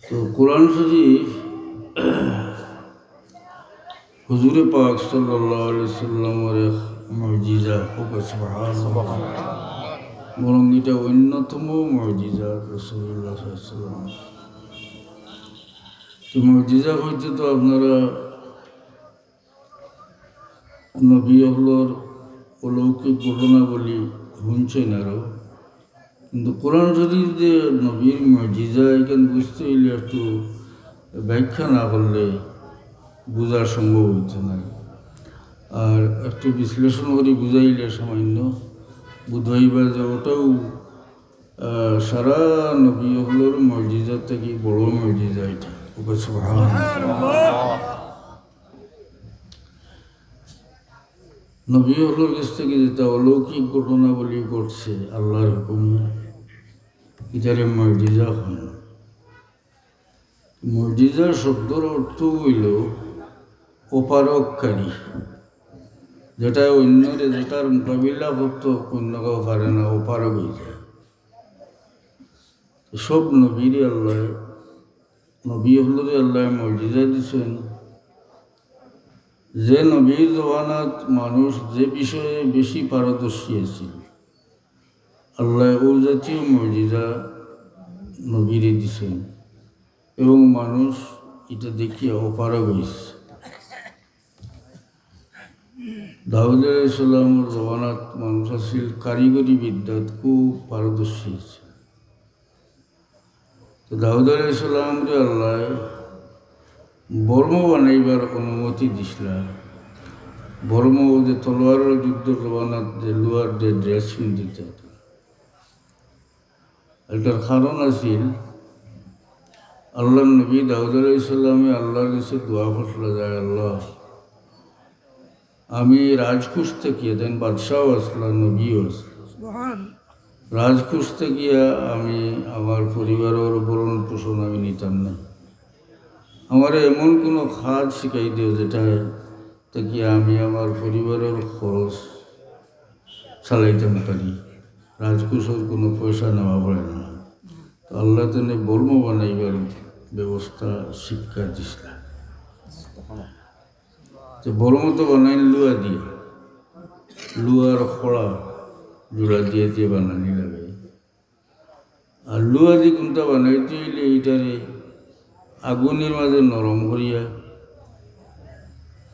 তো কোরআন শরীফ হুজুরে পাক সাল্লাল্লাহু আলাইহি সাল্লামের এক মুজিজা, সুবহানাল্লাহ, বরং এটা অন্যতম মুজিজা রাসূলুল্লাহ সাল্লাল্লাহু আলাইহি সাল্লাম। তো মুজিজা হইতে তো আপনারা নবী হলোর অলৌকিক ঘটনাবলী শুনছেন আরও, কিন্তু কোরআন শরীফ যে নবীর মুজিজা এখানে বুঝতে হইলে একটু ব্যাখ্যা না করলে বোঝা সম্ভব হইতে না, আর একটু বিশ্লেষণ করে বুঝাইলে সামান্য বুঝাইবা যে ওটাও সারা নবী হলোর মুজিজার থেকে বড় মুজিজা এটা। নবী হলোর কাছ থেকে যেটা অলৌকিক ঘটনাবলী ঘটছে আল্লাহর হুকুমে, এটারে মুজিজা হয় না। মুজিজা শব্দের অর্থ হইল অপারককারী, যেটা অন্যরে যেটার মোকাবিলা করতে অন্য কেউ পারে না, অপারক হয়ে যায়। সব নবীর আল্লাহ, নবী হলরে আল্লাহ মুজিজা দিচ্ছেন। যে নবীর জমানাত মানুষ যে বিষয়ে বেশি পারদর্শী আছিল, আল্লাহ ও জাতীয় মুজিজা নবীরে দিছেন এবং মানুষ এটা দেখিয়া অপারগ হয়েছে। দাউদ আলাইহিস সালামের জমানাত মানুষ আছিল কারিগরি বিদ্যাত খুব পারদর্শী আছে। তো দাউদ আলাইহিস সালামকে আল্লাহ বর্ম বানাইবার অনুমতি দিছিলা। বর্ম যে তলোয়ারের যুদ্ধ জমানাত যে লোহার যে ড্রেস পিন্ধিতে, এটার কারণ আছিল আল্লাহ নবী দাউদ আলাইহিস সালামে আল্লাহর কাছে দোয়া করছিল, যায় আল্লাহ আমি রাজকুশ থেকে, দেন বাদশাহ আসলাম, নবীও আসলাম, রাজকুশ থেকে আমি আমার পরিবারের ভরণ পোষণ আমি নিতাম না। আমার এমন কোনো খাত শিখাই দিও যেটা থেকে আমি আমার পরিবারের খরচ চালাইতাম পারি, রাজকুশের কোনো পয়সা নেওয়া পড়ে না। তো আল্লাহ তেনে বর্ম বানাইবার ব্যবস্থা শিক্ষা দিছিল। তো বর্ম তো বানাইন লুয়া দিয়ে, লুয়ার খড়া জোড়া দিয়ে দিয়ে বানানি লাগে। আর লুয়া দিয়ে কোনটা বানাইতে হইলে এইটারে আগুনের মাঝে নরম করিয়া,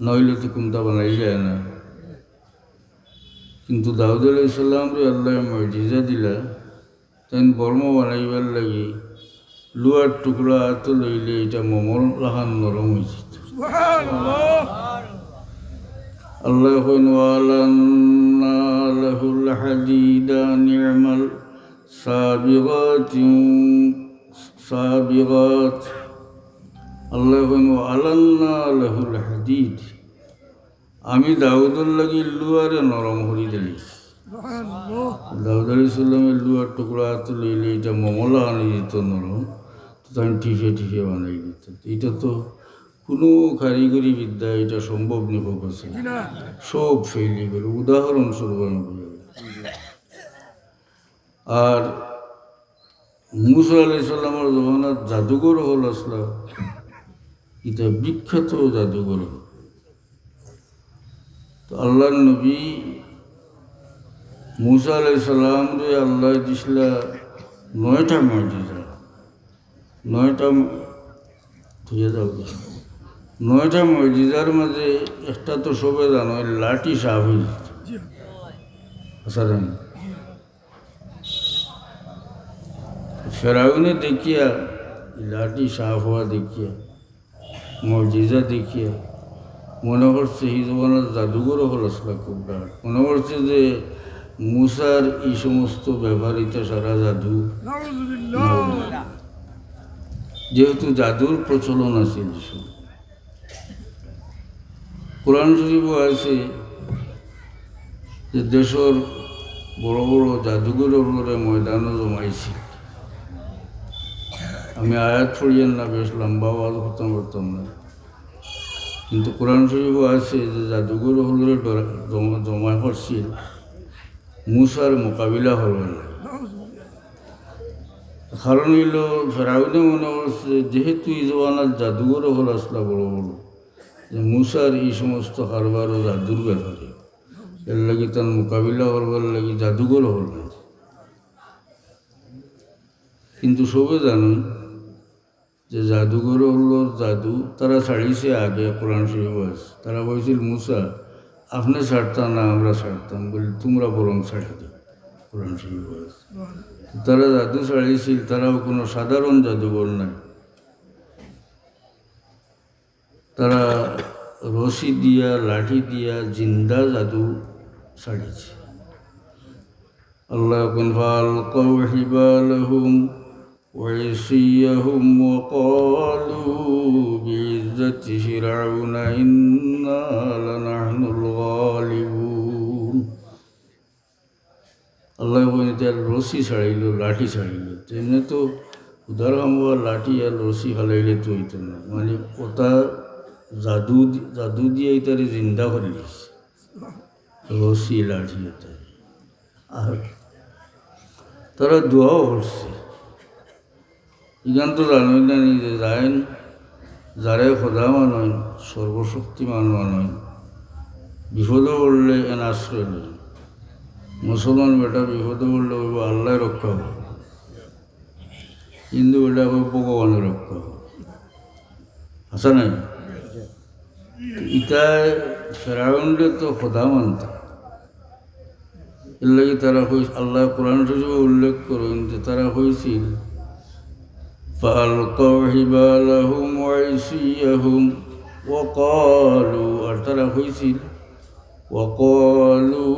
নইলে তো কোনটা বানাই যায় না। কিন্তু দাউদ আলাইহিস সালামরে আল্লাহ মুজিজা দিলা, তাই বর্ম বানাইবার লাগি লুয়ার টুকরা তো লইলে এটা মোমর লাহান নরম হয়েছে। আল্লাহ ওয়ালান্না লাহুল হাদিদা নি'মাল সাবিগাত। আল্লাহ ওয়ালান্না লাহুল হাদিদ, আমি দাউদুর লাগি লুয়ারে নরম করি দিলি। দাউদ আলাইহিস সালামের লুয়ার টুকরা তো লইলে এটা মোমলা আনি দিত নরম, তো আমি ঠিফে ঠিফে বানাই দিত। এটা তো কোনো কারিগরি বিদ্যা এটা সম্ভব নিভব আছে, সব ফেলি গেল। উদাহরণস্বরূপ আমি বুঝাই। আর মুসা আলাইহিস সালামের জমানাত জাদুঘর হল আসলা, এটা বিখ্যাত জাদুঘর। তো আল্লাহ নবী মুসা আলাইহিস সালামরে আল্লাহ দিছিলা 9টা মুজিজা। 9টা মুজিজার মাঝে একটা তো সবে জানো, লাঠি সাফ হয়ে যেত। আচ্ছা জানি ফেরাউনে দেখিয়া, লাঠি সাফ হওয়া দেখিয়া, মুজিজা দেখিয়া মনে করছে এই জমানার জাদুঘরও হল আসলা খুব ডাক। মনে করছে যে মুসার এই সমস্ত ব্যবহৃত সারা জাদু, যেহেতু জাদুর প্রচলন আছে। কোরআন শরীফও আছে যে দেশের বড় বড় জাদুঘরগুলোরে ময়দানও জমাইছি। আমি আয়াত পড়িয়েন না, বেশ লম্বা আওয়াজ করতাম না, কিন্তু কোরআন শরীফও আছে যে জাদুঘরগুলোরে জমা করছিল মুসার মোকাবিলা হল। কারণ হইল ফেরাউনে মনে করছে যেহেতু এই জমানার জাদুঘরও হল আসলা বড় বড়, যে মুসার এই সমস্ত কারবার ও জাদুর ব্যাপারে এর লাগি তার মোকাবিলা করবার লাগি জাদুঘরও হল। কিন্তু সবে জানুন যে জাদুঘর হলো জাদু তারা ছাড়িয়েছে আগে কোরআন শরীফ আছে। তারা বলছিল মুসা আপনি ছাড়তাম না আমরা ছাড়তাম, বলি তোমরা বরং ছাড়ে দাও, কোরআন শরীফ আছে। তারা জাদু ছাড়িয়েছিল, তারাও কোনো সাধারণ জাদুঘর নাই, তারা রশি দিয়া লাঠি দিয়া জিন্দা জাদু ছাড়িয়েছে। আল্লাহ কোন ফালকাউ হিবালাহুম وعصيهم وقالوا بعزة فرعون إنا لنحن الغالبون। আল্লাহ বলে তার রশি ছাড়াইল, লাঠি ছাড়াইল। তেমনি তো উদাহরণ লাঠি আর রশি হালাইলে তো হইতো না, মানে ওটা জাদু দিয়ে তারে জিন্দা করে দিয়েছে, রশি লাঠি। আর তারা দোয়াও করছে, ইগান তো জানোই না যে যায়েন যারে খোদা মানয় সর্বশক্তিমান মানয় বিপদে পড়লে এন আশ্রয় নেই। মুসলমান বেটা বিপদে পড়লে ওই আল্লাহ রক্ষা হবে, হিন্দু বেটা ওই ভগবানের রক্ষা হবে, আসা নাই? ইটায় ফেরাউনরে তো খোদা মানত, এর লাগে তারা আল্লাহ কোরআন শরীফে উল্লেখ করেন যে তারা হয়েছিল فألقوا حبالهم وعصيهم وقالوا أرترى خيسيل وقالوا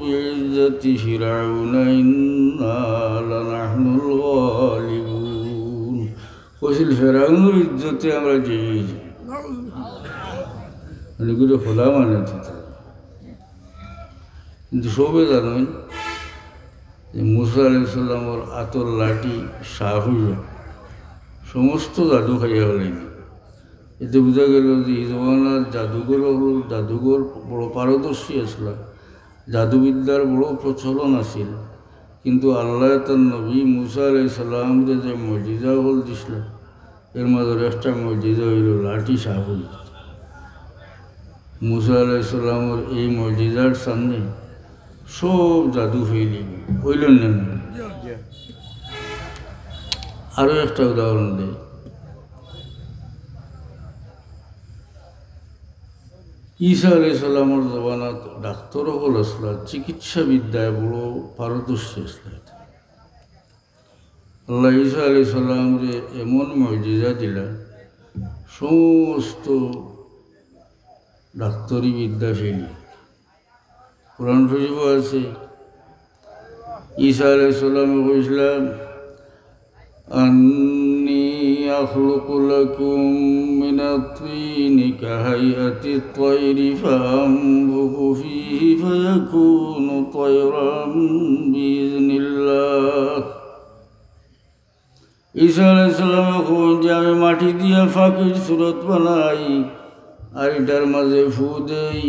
بعزة فرعون إنا لنحن الغالبون। خيسيل فرعون عزة أمر جيد نقول خدا مانا تتا। কিন্তু সবে জানেন যে মুসা আলাইহিস সালামের আতর লাঠি সাফ হইয়া সমস্ত জাদু খাইয়া হলেন। এতে বোঝা গেল যে এই জমানার জাদুঘর বড় পারদর্শী আসল, জাদুবিদ্যার বড় প্রচলন আছিল। কিন্তু আল্লাহ তার নবী মুসা আলাইহিস সালামরে যে মজিজা হল দিছিল, এর মাঝে একটা মজিজা হইল লাঠি সাফ হইল। মুসা আলাইহিস সালামের এই মজিজার সামনে সব জাদু হইলি হইল না। আরও একটা উদাহরণ দেয়, ঈসা আলাইহিস সালামের জমানাত ডাক্তার হল আসলা, চিকিৎসা বিদ্যায় বড় পারদর্শী আসলা। আল্লাহ ঈসা আলাইহিস সালামরে এমন মজিজা দিলা, সমস্ত ডাক্তারি বিদ্যা ফেলি। কোরআন শরীফ আছে ঈসা আলাইহিস সালামে কইছিলাম أني أخلق لكم من الطين كهيئة الطير فأنفخ فيه فيكون طيرا بإذن الله। ঈসা আলাইহিস সালাম কইন যে আমি মাটি দিয়া ফাঁকির সুরত বানাই আর এটার মাঝে ফু দেই,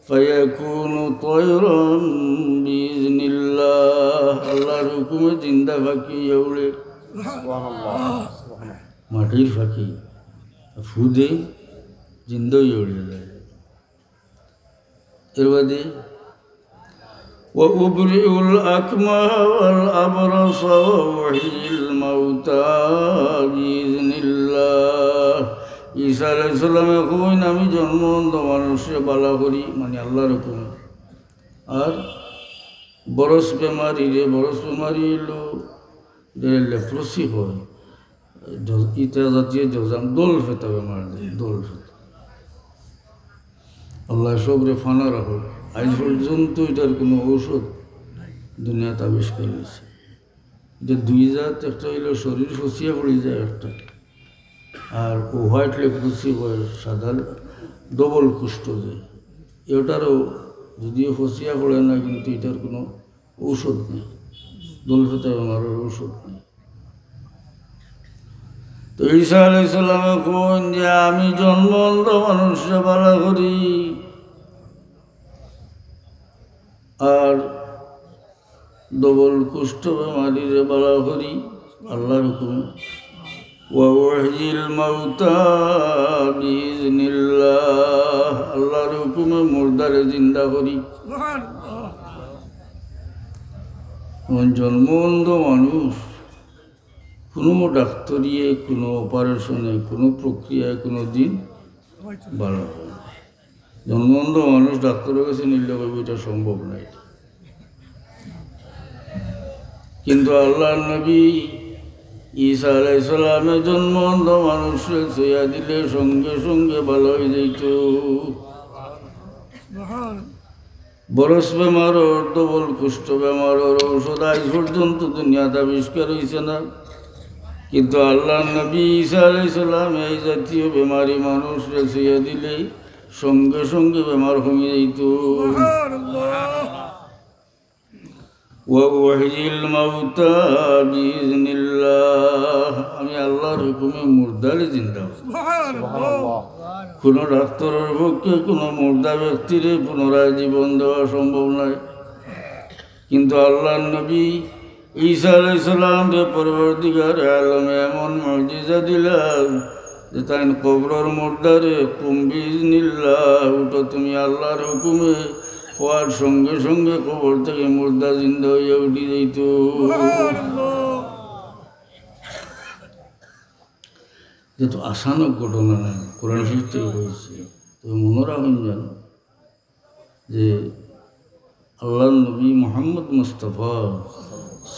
ফায়াকুনু তায়রান বিইজনিল্লাহ, আল্লাহর হুকুমে জিন্দা ফাঁকি উড়ে। মাটির ফাঁকি ফু দে জিন্দই উড়ে যায়। এর বাদে وأبرئ الأكمه والأبرص وأحيي الموتى بإذن الله। ঈসা আলাইহিস সালাম কইন আমি জন্মন্ত মানুষের বালা করি, মানে আল্লাহর হুকুম। আর বরস বেমারি এলো লেপ্রসি হয়, ইটা জাতীয় জজাম দোল ফেতা বেমার দেয়, দোল ফেতা। আল্লাহ সবরে ফানা রাখো। আজ পর্যন্ত এটার কোনো ঔষধ দুনিয়াতে আবিষ্কার হয়েছে। এটা দুই জাত, একটা হইলো শরীর ফসিয়া পড়ে যায় একটা, আর ও হোয়াইট লেপ্রসি হয় সাদা ডবল কুষ্ঠ যায়। এটারও যদিও ফসিয়া পড়ে না, কিন্তু এটার কোনো ঔষধ নেই, দোল ফেতা বেমারের ঔষধ নেই। তো ঈসা আলাইহিস সালামে কোন যে আমি জন্মন্ত মানুষরা বালা করি আর ডবল কুষ্ঠ বেমারিরে বালা করি। আল্লাহর হুকুম ওয়াহিল মাউতা বিইজনিল্লাহ আল্লাহর হুকুমে মুর্দারে জিন্দা করি। জন্মবন্ধ মানুষ কোনো ডাক্তারিয়ে, কোনো অপারেশনে, কোনো প্রক্রিয়ায় কোনো দিন ভালো হয় না। জন্মবন্ধ মানুষ ডাক্তারের কাছে নিলে এটা সম্ভব নয়। কিন্তু আল্লাহ নবী ঈসা আলাইহিস সালামের জন্মবন্ধ মানুষকে ছুঁয়া দিলে সঙ্গে সঙ্গে ভালো হয়ে যেত। বরস বেমারর, ডবল কুষ্ঠ বেমারর ঔষধ আজ পর্যন্ত দুনিয়াতে আবিষ্কার হয়েছে না। কিন্তু আল্লাহ নবী ঈসা আলাইহিস সালাম এই জাতীয় বেমারি মানুষকে ছুঁয়া দিলে সঙ্গে সঙ্গে বেমার কমে যেত। ওয়াহিল মাউতা বিইজনিল্লাহ আমি আল্লাহর হুকুমে মুর্দারে জিন্দা। কোনো ডাক্তারের পক্ষে কোনো মুর্দা ব্যক্তির পুনরায় জীবন দেওয়া সম্ভব নয়। কিন্তু আল্লাহর নবী ঈসা আলাইহিস সালামকে পরবর্তীকার আলমে এমন মুজিজা দিলাম যে তাই কবরের মুর্দারে কুম বিইজনিল্লাহ উঠো তুমি আল্লাহর হুকুমে হওয়ার সঙ্গে সঙ্গে কবর থেকে মুর্দা জিন্দা হইয়া উঠি যাইত। যেহেতু আসানক ঘটনা নাই, কোরআন শরীফ থেকে হয়েছে। তো মনে রাখুন যেন যে আল্লাহ নবী মুহাম্মদ মুস্তাফা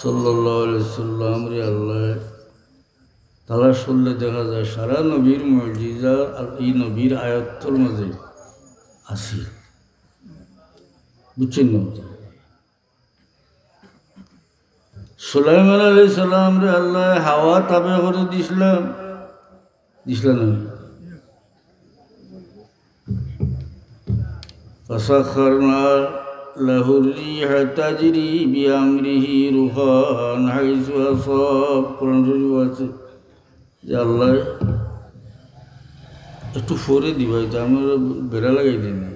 সাল্লাল্লাহু আলাইহি সাল্লাম রে আল্লাহ তালাশ করলে দেখা যায় সারা নবীর মুজিজা আর এই নবীর আয়াত্তর মাঝে আছে। বুঝছেন না? সুলাইমান আলাইহিস সালাম রে আল্লাহ হাওয়া তাবে করে দিছিলাম না? ফাসাখখারনা লাহুর রিহা তাজরি বিআমরিহি রুখান হাইসু আসাব। কোরআন শরীফ আছে যে আল্লাহ একটু ফোরে দিবাই তো আমি বেড়া লাগাই দিই না।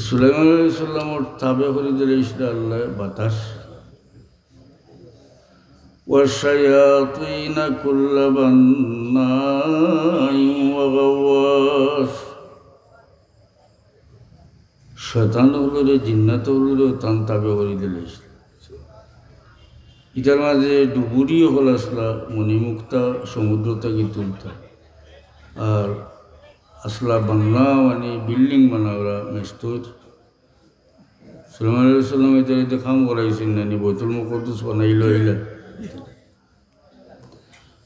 সুলাইমান আলাইহিস সালামের তাবে করে দিলে ইসরা আল্লাহ বাতাস والشياطين كل بناء وغواص শয়তান হলো জিন্নাত হলো তান তাবে করে দিলে। এটার মাঝে ডুবুরিও হল আসলা মণিমুক্তা সমুদ্র থেকে তুলতা আর আসলা বাংলা মানে বিল্ডিং বানাওয়া মেস্তর। সুলাইমান আলাইহিস সালাম এটা কাম করাইছেন না নি বাইতুল মুকদ্দাস বানাইল হইলা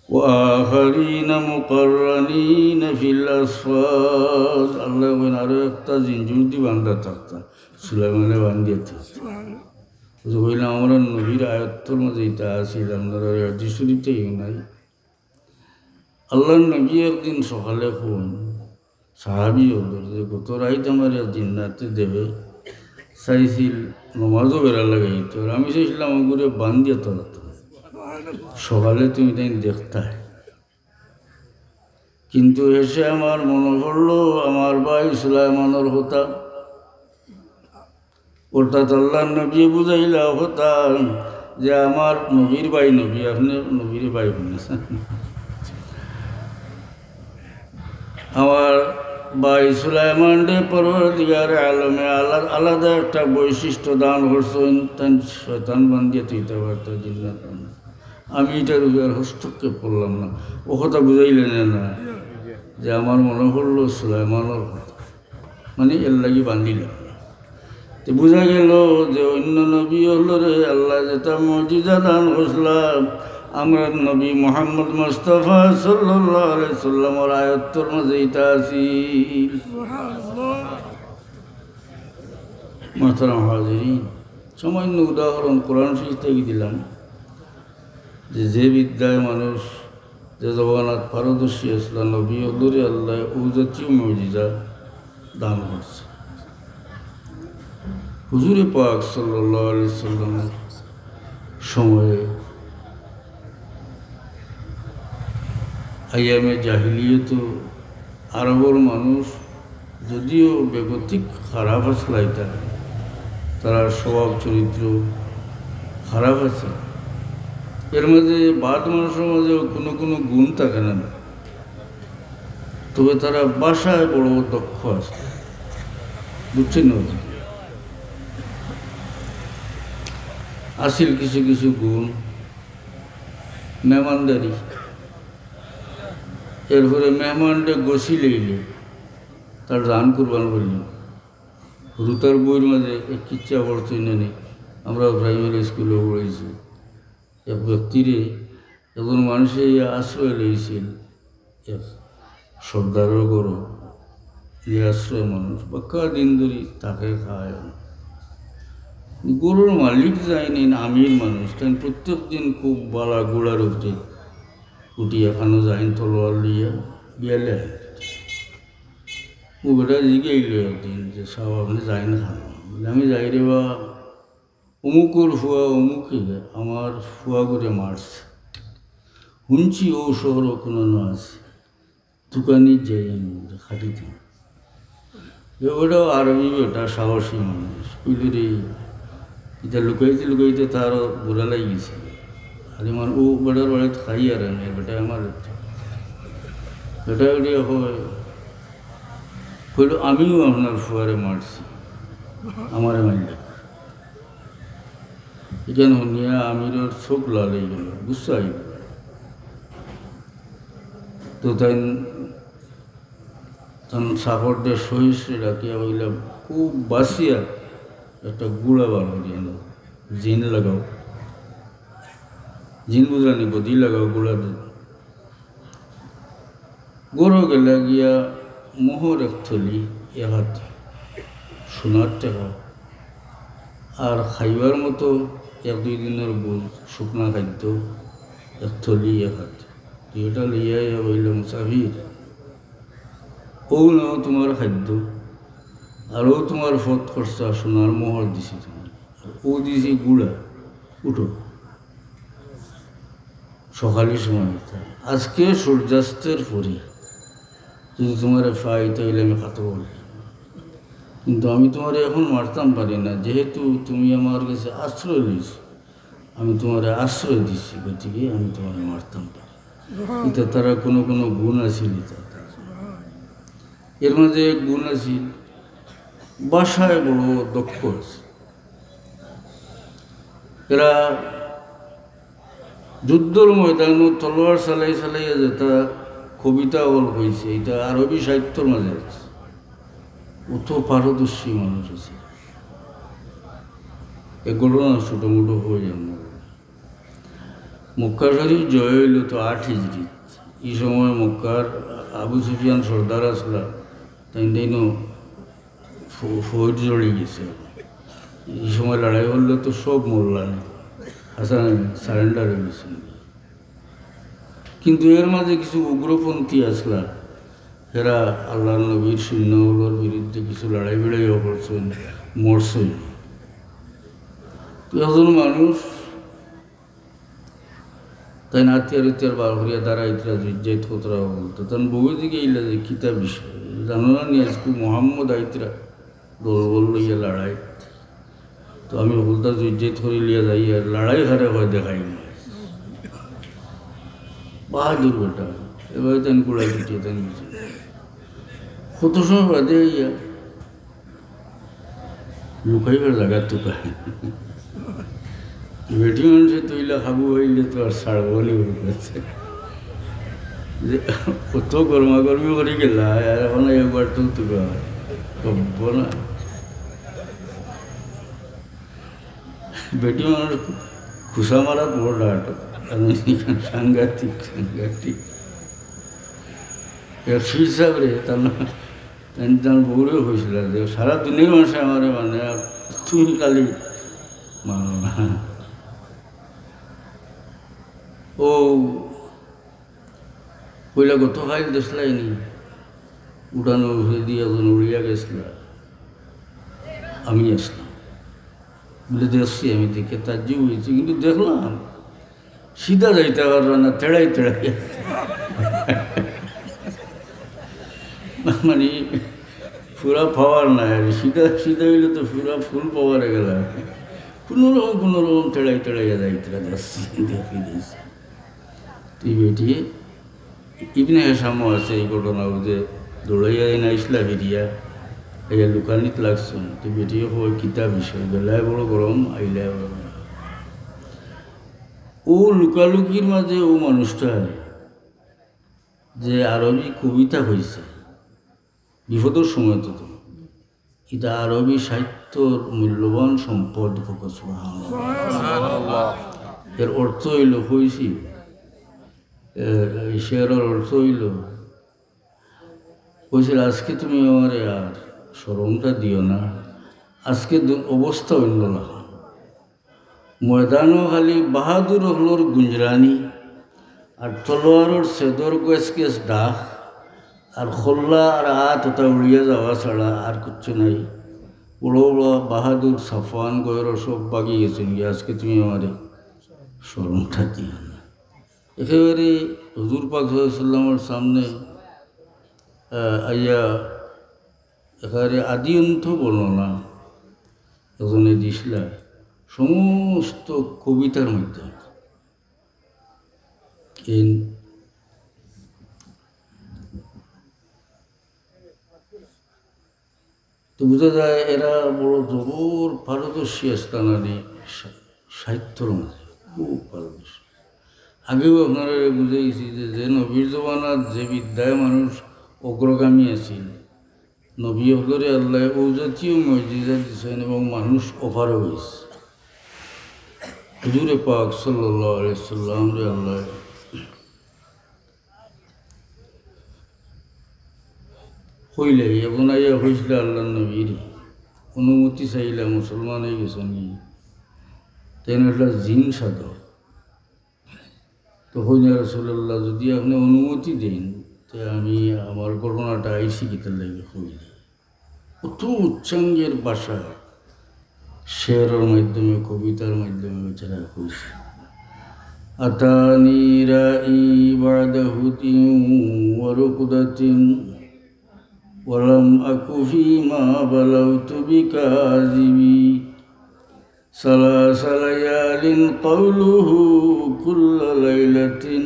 وآخرين مقرنين في الأصفاد আল্লাহ বলেন আরো একটা জিঞ্জুর দি বান্ধা থাকতা সুলাইমানে বান্ধিয়ে থাকত। বললাম আমরা নবীর আয়াত্তর মধ্যে এটা আছিল, আপনারা হাদিস শরীফতে নাই। আল্লাহ নবী একদিন সকালে ফোন সাহাবি হল যে গত রাইত আমার জিন্নাতে দেবে চাইছিল নমাজও বেড়া লাগাইত। আমি চাইছিলাম আমার বান্ধিয়ে তোলাত সকালে তুমি তাই দেখতে। কিন্তু এসে আমার মনে পড়লো আমার ভাই সুলাইমানের কথা। অর্থাৎ আল্লাহ নবী বুঝাইলা কথা যে আমার নবীর ভাই নবী, আপনি নবীর ভাই শুনেছেন, আমার ভাই সুলাইমান রে পরবর্তীকারে আলমে আলাদা একটা বৈশিষ্ট্য দান করছেন। তাই শয়তান বান্ধিয়ে তুইতে পারত জিন্নাত। আমি এটার উপর হস্তক্ষেপ করলাম না, ও কথা বুঝাইলেন না যে আমার মনে পড়লো সুলাইমানের কথা, মানে এর লাগি বান্ধিলাম না। তো বোঝা গেল যে অন্য নবী হল রে আল্লাহ যেটা মুজিজা দান করলাম আমরা নবী মুহাম্মদ মুস্তাফা সাল্লাল্লাহু আলাইহি সাল্লামের আয়াত্তর মাঝে এটা আছি। মুহতারাম হাজিরিন, সামান্য উদাহরণ কোরআন শরীফ থেকে দিলাম যে বিদ্যায় মানুষ যে জবানাত পারদর্শী আসলা নবী হলরে আল্লাহ ও জাতীয় মুজিজা দান করছে। হুজুরে পাক সাল্লাল্লাহু আলাইহি সাল্লামের সময়ে আইয়ামে জাহিলিয়ত আরবর মানুষ যদিও বেগতিক খারাপ আসলাইতা, তারা স্বভাব চরিত্র খারাপ আছে, এর মাঝে বাদ মানুষের মাঝেও কোনো কোনো গুণ থাকে না, তবে তারা বাসায় বড় দক্ষ আছে, বুঝছেন না? আসিল কিছু কিছু গুণ, মেহমানদারি, এরপরে মেহমানটা গছি লইলে তার রান কুরবান করিল। রুতার বইয়ের মাঝে এক কিচ্ছা পড়ছে নেই, আমরা প্রাইমারি স্কুলে পড়েছি। এক ব্যক্তিরে একজন মানুষে আশ্রয় লইছিল, এক সর্দারের গরু, যে আশ্রয় মানুষ বাক্কা দিন ধরি তাকে খায়। গরুর মালিক যায়নি, আমির মানুষ, তাই প্রত্যেক দিন খুব বালা গোড়ার উঠে উঠি এখানো যাইন তলোয়ার লিয়া বিয়ালে। ও বেটা জিগেইল একদিন যে সব আপনি যাই না খানো, আমি যাই রে বা অমুকর ফুয়া অমুকে আমার ফুয়া করে মারছে, শুনছি ও শহর কোনো আছে, দোকানে যাই আমি খাটিতে। ওটাও আরবি বেটা, সাহসী মানুষ, কইলে এটা লুকাইতে লুকাইতে তারও বুড়া লাগি গেছে। আর আমার ও বেটার বাড়িতে খাই আর আমি, বেটা আমার বেটা বেটি হয় কইল আমিও আপনার ফুয়ারে মারছি, আমারে মারলে। এখানে শুনিয়া আমিরের চোখ লাল হয়ে গেল, বুঝছাই। তো তাই সাপড়টা সহিষ্ণু ডাকিয়া বললাম খুব বাসিয়া একটা গুঁড়া বার করিয়া না, জিন লাগাও, জিন বুঝানি বদি লাগাও গুঁড়া দুধ। গরু গেলে গিয়া মোহর এক থলি, এক হাত সোনার টাকা, আর খাইবার মতো এক দুই দিনের বুঝ শুকনা খাদ্য এক থলি এক হাত। এটা লইয়া বলল মুসাফির, ও নাও তোমার খাদ্য, আর ও তোমার ফত খরচা, সোনার মোহর দিছি তোমার, আর ও দিছি গুড়া, উঠো সকালের সময়। আজকে সূর্যাস্তের পরে যদি তোমার পাই তাইলে আমি খাতে বলি, কিন্তু আমি তোমার এখন মারতাম পারি না, যেহেতু তুমি আমার কাছে আশ্রয় লইছ, আমি তোমার আশ্রয় দিচ্ছি, গতিকে আমি তোমার মারতাম পারি। এটা তারা কোনো কোনো গুণ আছিল, এর মাঝে এক গুণ আছিল বাসায় বড় দক্ষ আছে। এরা যুদ্ধর ময়দানও তলোয়ার চালাই চালাইয়া যেটা কবিতা বল হয়েছে, এটা আরবি সাহিত্যর মাঝে আছে। অত পারদর্শী মানুষ আছে, এগুলো না ছোটো মোটো হয়ে যান না। মক্কা শরীফ জয় হইল তো 8 হিজড়ি। এই সময় মক্কার আবু সুফিয়ান সর্দার আসলা, তাই তাইনো ফৌজ জড়িয়ে গেছে। এই সময় লড়াই হলে তো সব মরলা নেই, হাসান সারেন্ডার হয়ে গেছে। কিন্তু এর মাঝে কিছু উগ্রপন্থী আসলা, এরা আল্লাহ নবীর সৈন্যগুলোর বিরুদ্ধে কিছু লড়াই বেড়াইও করছেন, মরছেন। তো একজন মানুষ তাই নাতিয়ার বার করিয়া তারা ইতরা জুজ্জাইত কতরা বলতো, তখন বহু দিকে ইলা যে কিতাব বিষয় জানো না নি, আজকে মোহাম্মদ আইতরা দলবল লইয়া লড়াই। তো আমি বলতা জুজ্জাইত করে লিয়া যাই, আর লড়াই হারে হয় দেখাই না, বাহাদুর বেটা। এবার তেন কুড়াই পিটিয়ে তেন কত সময় বাদে ইয়া লুকাইবার জায়গা টুকাই বেটি মানুষে তৈলা খাবো হইলে তো আর ছাড়বো নি বলছে যে কত গরমাগরমি করে গেলা, আর এখন একবার তো তুকা কব না। বেটি মানুষ খুশা মারা বড় নাটক, সাংঘাতিক সাংঘাতিক। সুইচ সাহেবরে তার বউরেও হয়েছিল যে সারা দুনিয়ার মানুষে আমার মানে তুমি কালি মানো না। ও কইলা গত খাইল দেখলাইনি, উঠানো দিয়ে একজন উড়িয়া গেছিল, আমি আসলাম বলে দেখছি, আমি দেখে তার জীব হয়েছি, কিন্তু দেখলাম সিধা যাইতে পারল না, তেড়াই তেড়াই। মানে পুরা পাওয়ার না, সিধা সিধা হইলে তো পুরা ফুল পাওয়ারে গেল, কোনোরকম টেড়াইয়া যাইতরা যাচ্ছি দেখি দিয়েছি। তুই বেটি ইবনে হেসামও আছে এই ঘটনা যে দৌড়াইয়া না ইসলা ফিরিয়া এই লুকানিত লাগছেন। তুই বেটি হয় কিতা বিষয়, বেলায় বড় গরম আইলায় বড় গরম। ও লুকালুকির মাঝে ও মানুষটা যে আরবি কবিতা হয়েছে বিপদের সময় তো এটা আরবি সাহিত্যর মূল্যবান সম্পদ। এর অর্থ হইল হয়েছি, শেয়ারের অর্থ হইল কইছিল আজকে তুমি আমার আর স্মরণটা দিও না, আজকে অবস্থা অন্য না। ময়দানও খালি বাহাদুর হলোর গুঞ্জরানি আর তলোয়ারর সেদর গেছ গেছ ডাক আর খোল্লা আর হাত ওটা উড়িয়ে যাওয়া ছাড়া আর কিচ্ছু নাই। বড় বড় বাহাদুর সাফান গয়ের সব বাগিয়ে গেছেন গিয়ে আজকে তুমি আমার স্মরণটা দিও না। একেবারে হুজুর পাক সাল্লামের সামনে আইয়া একেবারে আদি অন্ত বর্ণনা এজনে দিছিলা সমস্ত কবিতার মধ্যে। তো বোঝা যায় এরা বড় জবর পারদর্শী স্থানানি সাহিত্যর মধ্যে খুব পারদর্শী। আগেও আপনারা বুঝে গেছি যে নবীর জমানার যে বিদ্যায় মানুষ অগ্রগামী আছিল, নবী হলরে আল্লাহ ও জাতীয় মসজিদা দিচ্ছেন এবং মানুষ অফার হয়েছে। হুজুরে পাক সাল্লাল্লাহু আলাইহি সাল্লাম রে আল্লাহ হইলে এবং আইয়া হয়েছিল আল্লাহ নবীর অনুমতি চাইলে মুসলমান হয়ে গেছেন তেন একটা জিন সাধক। তো হইনা রাসূলুল্লাহ যদি আপনি অনুমতি দেন তো আমি আমার ঘটনাটা আইসি কিতার লাগে হইলে কত উচ্চাঙ্গের ভাষা শেয়ারের মাধ্যমে কবিতার মাধ্যমে বেচারা হয়েছে। আতানি রাই বাদা হুতিন ওয়ারুকুদাতিন ওয়ালাম আকু ফীমা বালাউতু বিকাযিবি সালাসা লায়ালিন কওলুহু কুল্লা লাইলাতিন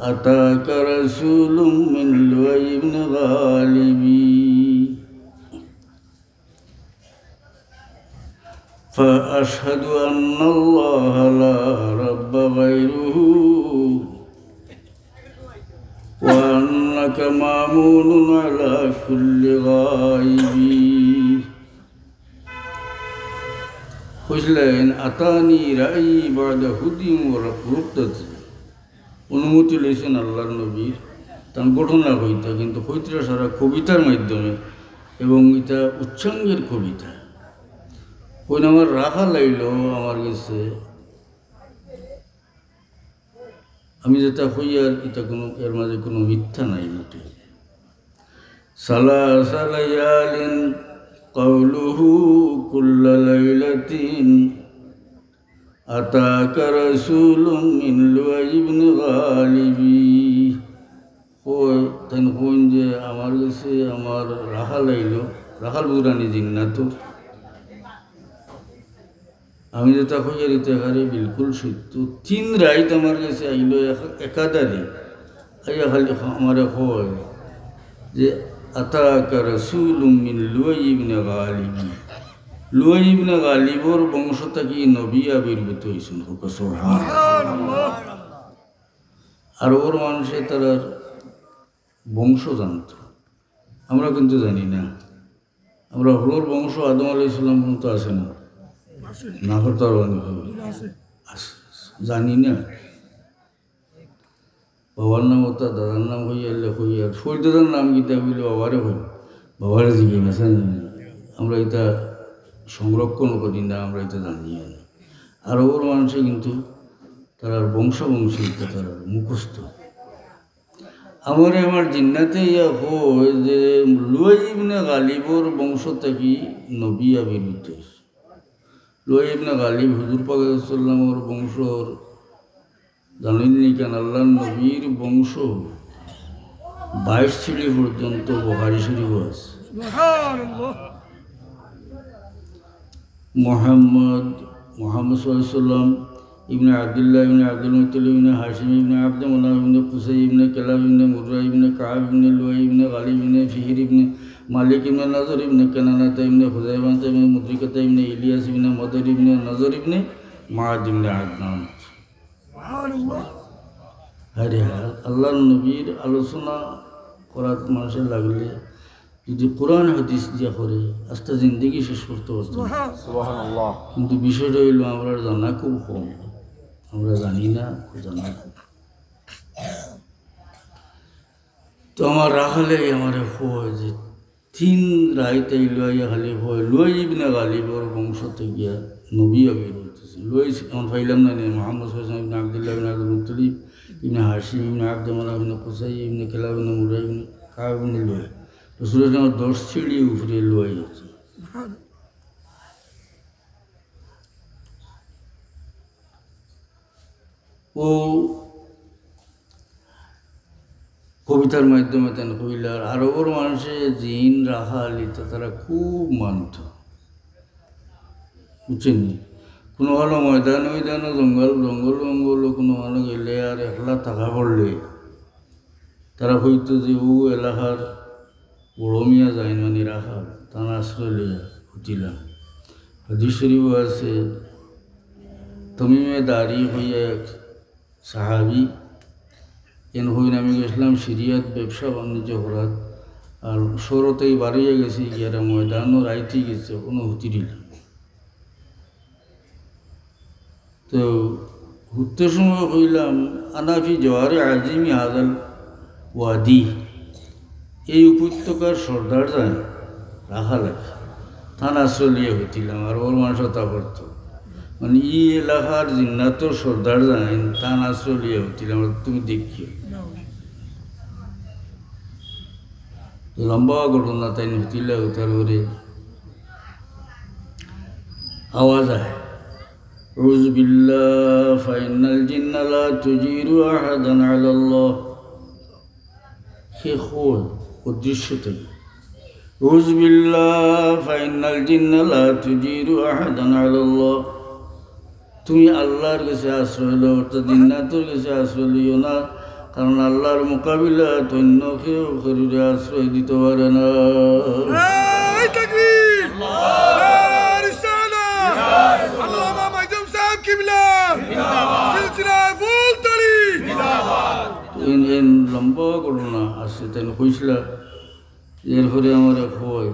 আতাকা রাসূলুম মিন লুআই ইবনে গালিবি فأشهد أن الله لا رب غيره وأنك مأمون على كل غائب খুঁজলেন আতানি রাই বাদা হুদিন ও রুক্তাতি অনুমতি লইছেন আল্লাহর নবীর তার ঘটনা হইতা কিন্তু হইতরা সারা কবিতার মাধ্যমে এবং এটা উচ্চাঙ্গের কবিতা। কোন আমার রাখা লাইল আমার কাছে আমি যেটা হইয়ার এটা কোনো এর মাঝে কোনো মিথ্যা নাই মোটে। সালাসা লায়ালিন কওলুহু কুল্লা লাইলাতিন আতাকা রাসূলুম মিন লুআই ইবনে গালিবি। তেন কোন যে আমার কাছে আমার রাখা লাইল রাখাল বুরানি জিন্নাত আমি যেটা হইয়ার ইতিহারে বিলকুল সত্য। 3 রাইত আমার কাছে আইল একাধারে আইয়া খালি আমার হয় যে আতাকা রাসূলুম মিন লুআই ইবনে গালিবি। লুআই ইবনে গালিবর বংশ থেকে নবী আবির্ভূত হয়েছেন। সুবহানাল্লাহ। আর ওর মানুষে তার বংশ জানত, আমরা কিন্তু জানি না। আমরা হলোর বংশ আদম আলাইহিস সালাম পর্যন্ত আছে না না করতে জানি না। বাবার নাম ওটা দাদার নাম হইয়ালে হইয়ার সৈদাদার নাম গীতা বলে বাবারে হই বাবারে জিজ্ঞেস না জানি না। আমরা এটা সংরক্ষণ করি না, আমরা এটা জানি না। আর ওর মানুষে কিন্তু তার বংশবংশী তার মুখস্থ। আমার জিন্নাতে ইয়া হয় যে লুআই ইবনে গালিবর বংশ থেকে নবী আবির্ভূত হয়েছে। লুআই ইবনে গালিব হুজুর পাক সাল্লামের বংশর জানেননি কেন? আল্লাহ নবীর বংশ 22 সিঁড়ি পর্যন্ত বুখারী শরীফ আছে। মোহাম্মদ সাল্লাম ইবনে আব্দুল্লাহ ইবনে আব্দুল মুত্তালিব ইবনে হাশিম ইবনে আব্দ মুনাফ ইবনে কুসাই ইবনে কালাব ইবনে মুররা ইবনে কাব ইবনে লুয়াই ইবনে গালিব ইবনে ফিহির ইবনে মালিক ইবনে নজর ইবনে কানানাতা ইবনে হুযাইমাতা ইবনে মুদ্রিকাতা ইবনে ইলিয়াস ইবনে মদর ইবনে নজর ইবনে মাআদ ইবনে আদনান। আরে আল্লাহর নবীর আলোচনা করার মানুষের লাগলে যদি কোরআন হাদিস দিয়া করে আস্তে জিন্দগি শেষ করতে পারত। কিন্তু বিষয়টা হইল আমরা জানা খুব কম, আমরা জানি না, জানা খুব। তো আমার রাখালে আমার হয় যে 3 রাইতে লইয়া খালি হয় লই ইবনে গালিবর বংশ থেকে নবী আবির হইতেছে। লই আমার ফাইলাম না মোহাম্মদ সাল্লাল্লাহু ইবনে আব্দুল্লাহ ইবনে আব্দুল মুত্তালিব ইবনে হাশিম ইবনে আব্দ মুনাফ ইবনে কুসাই ইবনে কালাব ইবনে মুররা ইবনে কাব ইবনে লুয়াই। রসুলের আমার 10 সিঁড়ি উপরে লুয়াই আছে। ও কবিতার মাধ্যমে তেন কইলার আরবর মানুষে জিন রাহা লিত তারা খুব মানত, বুঝছেননি? কোনো ভালো ময়দান জঙ্গল কোনো ভালো গেলে আর একলা থাকা পড়লে তারা হইতো যে ও এলাকার বড় মিয়া যায় মানে রাখা তারা আশ্রয় লিয়া উঠিলাম। হাদিস শরীফ আছে তমিমে দাঁড়ি হইয়া এক সাহাবি এন হইন আমি গেছিলাম সিরিয়াত ব্যবসা বাণিজ্য করার, আর শহরতেই বাড়িয়ে গেছি গিয়ারা ময়দানও রাইতে গেছে কোনো হুতি দিলাম। তো ঘুরতে সময় কইলাম আনাফি জোয়ারে আজিমি হাজাল ওয়াদি, এই উপত্যকার সর্দার যায় রাখা লাগে থান আশ্রয় লিয়ে হইতিলাম। আর ওর মানুষ তা করতো মানে ই এলাকার জিন্নাতর সর্দার যায় থান আশ্রয় লিয়ে হইতিলাম। তুমি দেখিও লম্বা ঘটনা তাই হইতিলা উতার করে আওয়াজ আয় أعوذ بالله فإن الجن لا تجير أحدا على الله। خول উদ্দেশ্যতে أعوذ بالله فإن الجن لا تجير أحدا على الله। তুমি আল্লাহর কাছে আশ্রয় লও, অর্থাৎ জিন্নাতের কাছে আশ্রয় লিও না, কারণ আল্লাহর মোকাবিলা অন্য কেউ শরীরে আশ্রয় দিতে পারে না। লম্বা ঘটনা আছে তাই কইসলা। এরপরে আমার হয়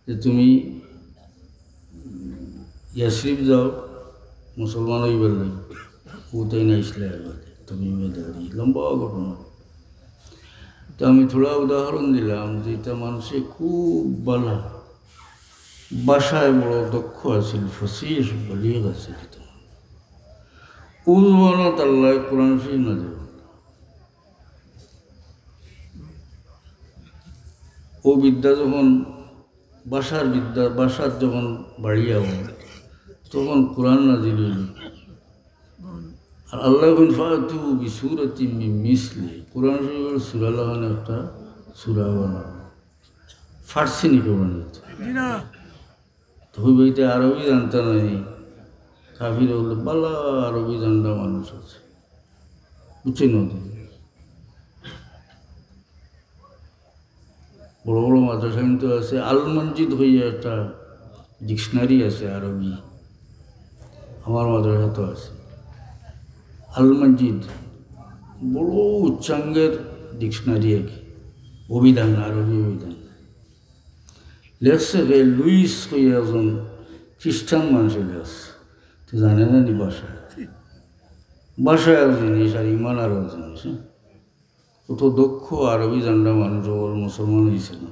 যে তুমি ইয়াসরিফ যাও মুসলমান হইবার লাগে, ও তাই না ইসলামের বাদে তুমি মেদারি লম্বা ঘটনা। তো আমি থোড়া উদাহরণ দিলাম যে এটা মানুষে খুব বালা বাসায় বড় দক্ষ আছিল, ফসিহ বলিয়ে আছিল। উজবানত আল্লাহ কোরআন শরীফ না যাব ও বিদ্যা যখন বাসার যখন বাড়িয়া হল তখন কোরআন নাজিল হইল। আর আল্লাহ ফাতু বিসুরাতি মিন মিসলি, কোরআন শরীফের সূরা লাগানো একটা সূরা বানানো ফার্সি নিকে বানিয়েছে। তো বইতে আরবি জানতে নাই, কাফির হলে বালা আরবি জানটা মানুষ আছে, বুঝছেন? বড় বড় মাদ্রাসা কিন্তু আছে। আল মঞ্জিদ হইয়া একটা ডিকশনারি আছে আরবি, আমার মাদ্রাসা তো আছে। আল মঞ্জিদ বড় উচ্চাঙ্গের ডিকশনারি আর কি, অভিধান, আরবি অভিধান লেখছে লুইস হইয়া একজন খ্রিস্টান মানুষের লেখছে। তো জানে না নি বাসায় এক জিনিস আর ইমান আরও জিনিস। কত দক্ষ আরবি জানটা মানুষ ওর মুসলমান হয়েছে না,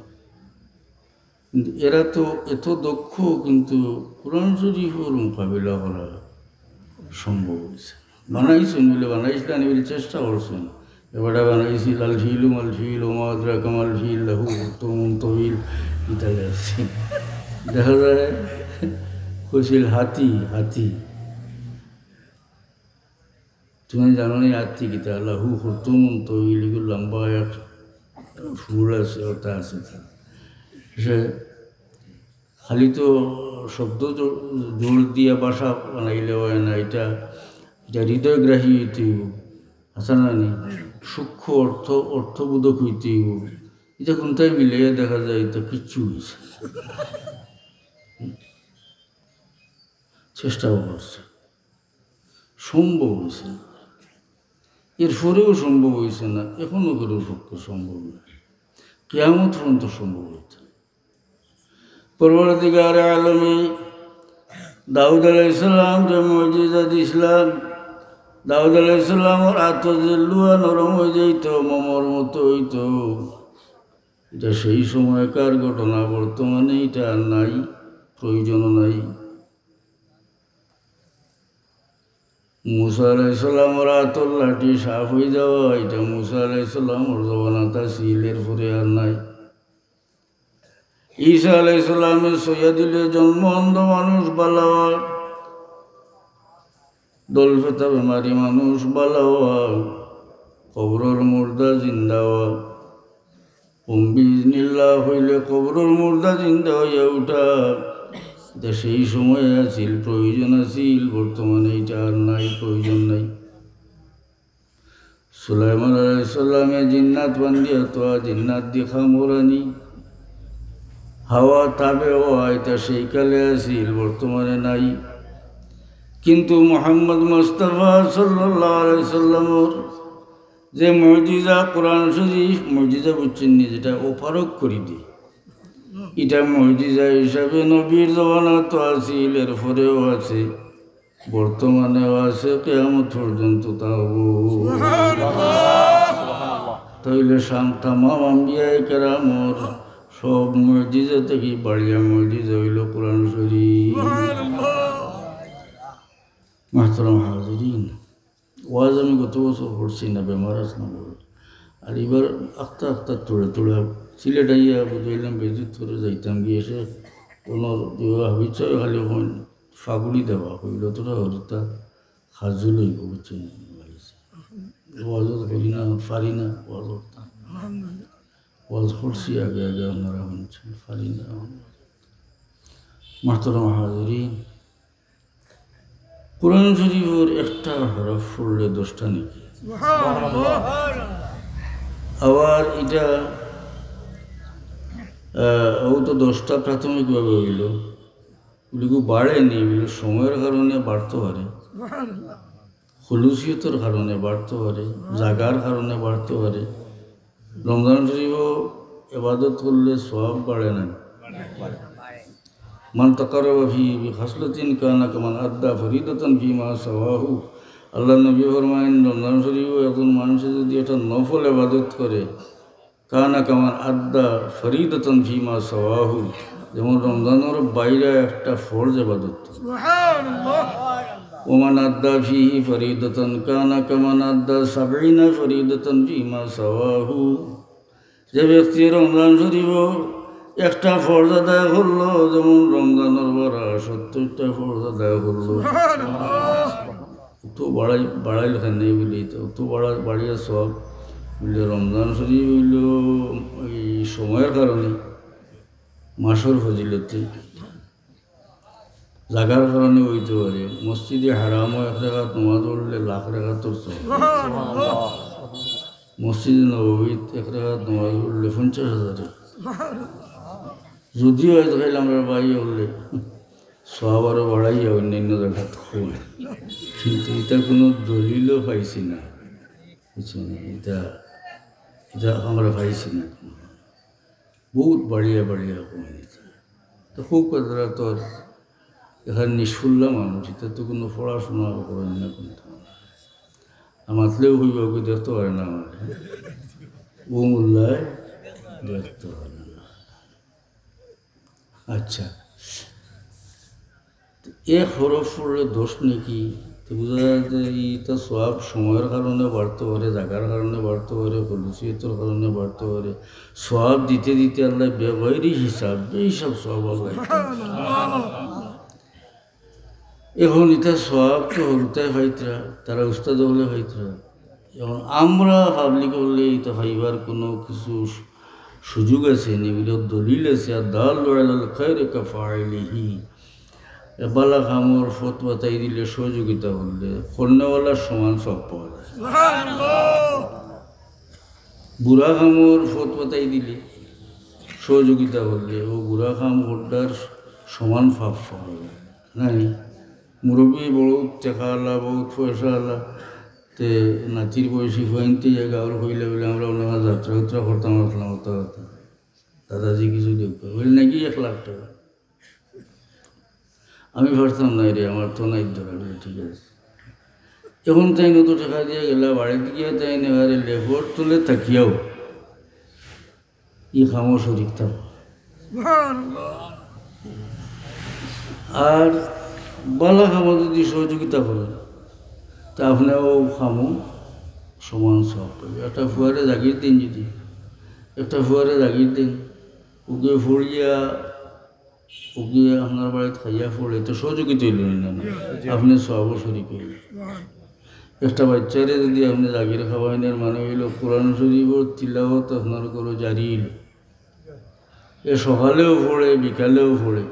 কিন্তু এরা তো এত দক্ষ কিন্তু কোরআন শরীফের মোকাবিলা করা সম্ভব হয়েছে। বানাইছেন বলে বানাইছিলেন, আমি বলে চেষ্টা করছেন। এবারে বানাইছি লাল ফিল মাল ফিল ওমাদ্রা কামাল ফিল লাহু তমুন তহিল ইত্যাদি আছে। দেখা যায় কইছিল হাতি তুমি জানো নি হাতি কিতা লাহু হুতুমুন তহিল, এগুলো লম্বা এক ফুল আছে ওটা আছে। সে খালি তো শব্দ জোর দিয়া বাসা বানাইলে হয় না, এটা এটা হৃদয়গ্রাহী হইতেইব, আসা না নি, সূক্ষ্ম অর্থবোধক হইতেইব। এটা কোনটাই মিলিয়ে দেখা যায় এটা কিচ্ছু হয়েছে, চেষ্টাও করছে, সম্ভব হয়েছে না, এরপরেও সম্ভব হয়েছে না, এখনো করেও পক্ষে সম্ভব না, কিয়ামত পর্যন্ত সম্ভব হইতে। পরবর্তীকালে আলমে দাউদ আলাইহিস সালাম যে মুজিজা দিছিলেন, দাউদ আলাইহিস সালামের হাত যে লুয়া নরম হয়ে যাইত, মোমর মতো হইত, এটা সেই সময়কার ঘটনা, বর্তমানে এটা আর নাই, প্রয়োজনও নাই। মুসা আলাইহিস সালামের হাতের লাঠি সাফ হয়ে যাওয়া, এটা মুসা আলাইহিস সালামের জবানাতা সিলের পরে আর নাই। ঈসা আলাইহিস সালামের সইয়া দিলে জন্ম অন্ধ মানুষ বালাওয়া, দলফেতা বেমারি মানুষ বালাওয়া, কবরের মুর্দা জিন্দাওয়া, বিজনিল্লাহ হইলে কবরের মুর্দা জিন্দা হইয়া উঠা, এটা সেই সময় আছিল, প্রয়োজন আছিল, বর্তমানে এটা আর নাই, প্রয়োজন নাই। সুলাইমান আলাইহিস সালামে জিন্নাত বান্ধিয়া তো জিন্নাত দেখা মোরানি, হাওয়া তাবে হওয়া, এটা সেই কালে আছিল, বর্তমানে নাই। কিন্তু মুহাম্মদ মুস্তাফা সাল্লাল্লাহু আলাইহি সাল্লামের যে মুজিজা, কোরআন শরীফ মুজিজা বুঝছেন নি, যেটা অপারক করে দিই, এটা মুজিজা হিসাবে নবীর জমানা তো আছিল, এর পরেও আছে, বর্তমানেও আছে, কিয়ামত পর্যন্ত তাও। তাইলে তামাম আম্বিয়ায়ে কেরামর সব মুজিজা থেকে বাড়িয়া মুজিজা হইল কোরআন শরীফ। মাহতারাম হাজিরিন, ওয়াজ আমি গত বছর পড়ছি না, বেমার আসলাম, আর এবার আখতা তোড়ে সিলেট আইয়া বুঝাইলাম বেজিত করে যাইতাম, গিয়ে এসে কোনো হাবিচ্ছয় খালি ফাগুড়ি দেওয়া হইল, তোরা হরিতা সাজু লইব, বুঝছেন, ওয়াজত করি না, পারি না, ওয়াজ করছি আগে আগে, আপনারা শুনছেন, পারি না। মাহতারাম হাজিরিন, কোরআন শরীফের একটা হরফ পড়লে 10টা নাকি, আবার এটা ও তো 10টা প্রাথমিকভাবে হইল, এগুলো বাড়েনি, এগুলো সময়ের কারণে বাড়তে পারে, খুলুসিয়তের কারণে বাড়তে পারে, জাগার কারণে বাড়তে পারে। রমজান শরীফও ইবাদত করলে সওয়াব বাড়ে না, মান তাকাররাবা ফি বিখাসলাতিন কানা কামান আদ্দা ফরিদাতান ফিমা সাওয়াহু। আল্লাহ নবী ফরমায়েন, রমজান শরীফও একজন মানুষ যদি একটা নফল ইবাদত করে, কানা কামান আদ্দা ফরিদাতান ফিমা সাওয়াহু, যেমন রমজানের বাইরে একটা ফরজ ইবাদত, ওমান আদ্দা ফিহি ফরিদাতান কানা কামান আদ্দা সাবঈনা ফরিদাতান ফিমা সাওয়াহু। যে ব্যক্তি রমজান শরীফও একটা ফরজ আদায় করলো, যেমন রমজানের বড়া 70টা ফরজ আদায় করলো, তো বাড়াইল খানে বলি, তো বাড়িয়া সব বললে রমজান শরীফ হইল এই সময়ের কারণে, মাসের ফজিলতে, জাগার কারণে হইতে পারে। মসজিদে হারামও 1 রাকাত নামাজ পড়লে 1,00,000 রাকাতের সওয়াব, মসজিদে নববীত 1 রাকাত নামাজ পড়লে 50,000। যদিও আজকাল আমরা বাড়ি হলে সব আরও বাড়াইয়া অন্যান্য জায়গাত হয়, কিন্তু এটা কোনো দলিলও পাইছি না, বুঝছেন, এটা আমরা পাইছি না, বহুত বাড়িয়া কমে নিতে। তো খুব কথা তো এখানে নিষ্ফুল্লা মানুষ, এটা তো কোনো পড়াশোনা করেন না, কিন্তু আমাতলেও হইবাকে দেখতে পারে না, আমার ও মোল্লায় দেখতে পারে না। আচ্ছা, এক হরফ পড়লে দোষ নাকি, তো বোঝা যায় যে এটা সব সময়ের কারণে বাড়তে পারে, জাগার কারণে বাড়তে পারে, খলুসিয়তের কারণে বাড়তে পারে। সব দিতে দিতে আল্লাহ বেগৈরি হিসাব এইসব সব আল্লাহ। এখন এটা সব তো হলতায় ভাইতরা, তারা উস্তাদ হলে ভাইতরা, এখন আমরা পাবলিক হলে এটা ভাইবার কোনো কিছু সুযোগ আছে, এগুলো দলিল আছে। আর দাল্লু আলাল খায়রি কাফাইলিহি, বালা কামর ফতোয়া তাই দিলে, সহযোগিতা করলে কন্যাওয়ালার সমান সব পাওয়া যায়। বুড়া কামর ফতোয়া তাই দিলে, সহযোগিতা করলে ও বুড়া কাম করটার সমান ফাপ পাওয়া যায়। নাই মুরব্বী বহুত টাকা আলা, বহুত পয়সা আলা, তে নাতির বয়সী হইতে গাঁর হইলে বলে আমরা ওনারা যাত্রা উত্রা করতাম, আসলাম হতো হতো দাদাজি কিছু দেখতে বলি নাকি 1 লাখ টাকা। আমি ভাবতাম নাই রে, আমার তো নাই দরকার। ঠিক আছে, এখন তাই নতো টাকা দিয়ে গেলা বাড়িতে গিয়ে তাই নেবারে লেবর তুলে থাকিয়াও ই খামো শরিকতাম। আর বালা খামো যদি সহযোগিতা করেন তা আপনিও খামো সমান সব পাবে। একটা ফুয়ারে জাগির দিন, যদি একটা ফুয়ারে জাগির দিন ওকে ফুড়িয়া ওকে আপনার বাড়িতে খাইয়া ফুড়ে তো সহযোগিতা হইল না, আপনি সবও শরিক হইল। একটা বাচ্চারে যদি আপনি জাগির খাওয়াইনের মানে হইল কোরআন শরীফর তিলাওয়াত আপনার করো জারি হইল, এ সকালেও পড়ে বিকালেও পড়ে,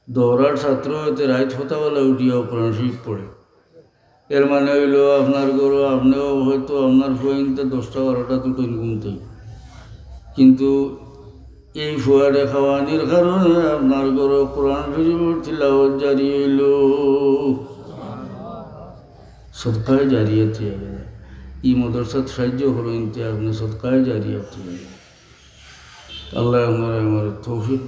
দৌড়ার ছাত্র হইতে রাত হতাবেলা উঠিয়াও কোরআন শরীফ পড়ে, এর মানে হইল আপনার করো আপনিও হয়তো আপনার ফুয়াইনতে 10টা 12টা দুটো ঘুমতেই, কিন্তু এই ফুয়ারে খাওয়ানির কারণে আপনার করো কোরআন শরীফর তিলাওয়াত জারি হইল, সদকায় জারিয়াতে ই মদরসাত সাহায্য করেন, আপনি সদকায় জারিয়াতে। আল্লাহ আমার তৌফিক।